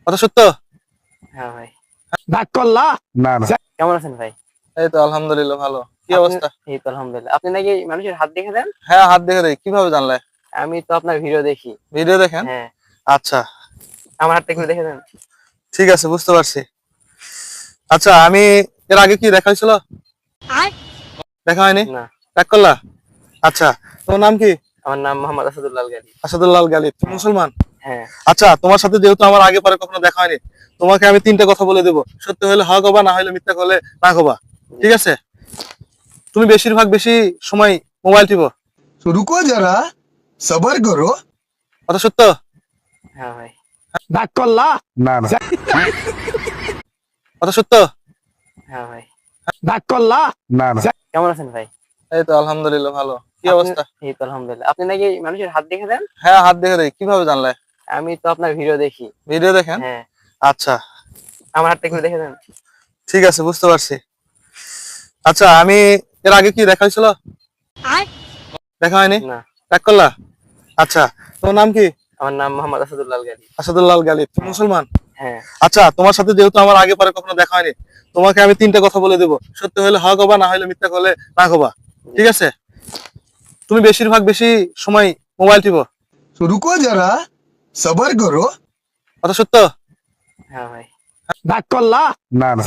কথা সত্য? হ্যাঁ ভাই। ডাক করলা না না, কেমন আছেন ভাই? এই তো আলহামদুলিল্লাহ ভালো। কি অবস্থা? এই তো আলহামদুলিল্লাহ। আপনি নাকি মানুষের হাত দেখে দেন? হ্যাঁ, হাত দেখে দেই। কিভাবে জানলে? আমি তো আপনার ভিডিও দেখি। ভিডিও দেখেন? হ্যাঁ, আচ্ছা, আমার হাতটা একটু দেখে দেন। ঠিক আছে, বুঝতে পারছি। আচ্ছা, আমি এর আগে কি দেখা হয়েছিল? দেখা হয়নি? না, ট্যাগ করলা? আচ্ছা, তোমার নাম কি? আমার নাম মোহাম্মদ আসাদুল্লাহ গালি। আসাদুল্লাহ গালিব। তুমি মুসলমান? হ্যাঁ, আচ্ছা, তোমার সাথে যেহেতু আমার আগে পরে কখনো দেখা হয়নি, তোমাকে আমি তিনটা কথা বলে দেবো। সত্য হলে হক হবা, না হলে মিথ্যা করলে না হবা। ঠিক আছে? তুমি বেশি সময় মোবাইল টিপো। तो रुको जरा सबर करो। কথা সত্য? হ্যাঁ ভাই। ডাক করলা না না, কথা সত্য? হ্যাঁ ভাই। ডাক করলা না না, কেমন আছেন ভাই? এই তো আলহামদুলিল্লাহ ভালো। কি আপনি- অবস্থা? এই তো আলহামদুলিল্লাহ। আপনি নাকি মানুষের হাত দেখে দেন? হ্যাঁ, হাত দেখে দেই। কিভাবে জানলে? আমি তো আপনার ভিডিও দেখি। ভিডিও দেখেন? হ্যাঁ, আচ্ছা, আমার হাতটা একটু দেখে দেন। ঠিক আছে, বুঝতে পারছি। আচ্ছা, আমি এর আগে কি দেখা হয়েছিল? দেখা হয়নি? না, ট্যাগ করলা? আচ্ছা, তোমার নাম কি? আমার নাম মোহাম্মদ আসাদুল্লাহ গালি। আসাদুল্লাহ গালিব। তুমি মুসলমান? হ্যাঁ, আচ্ছা, তোমার সাথে যেহেতু আমার আগে পরে কখনো দেখা হয়নি, তোমাকে আমি তিনটা কথা বলে দেবো। সত্য হলে হক হবা, না হলে মিথ্যা করলে না হবা। ঠিক আছে? তুমি বেশি সময় মোবাইল টিপো। तो रुको जरा सबर करो। কথা সত্য? হ্যাঁ ভাই। ডাক করলা না না,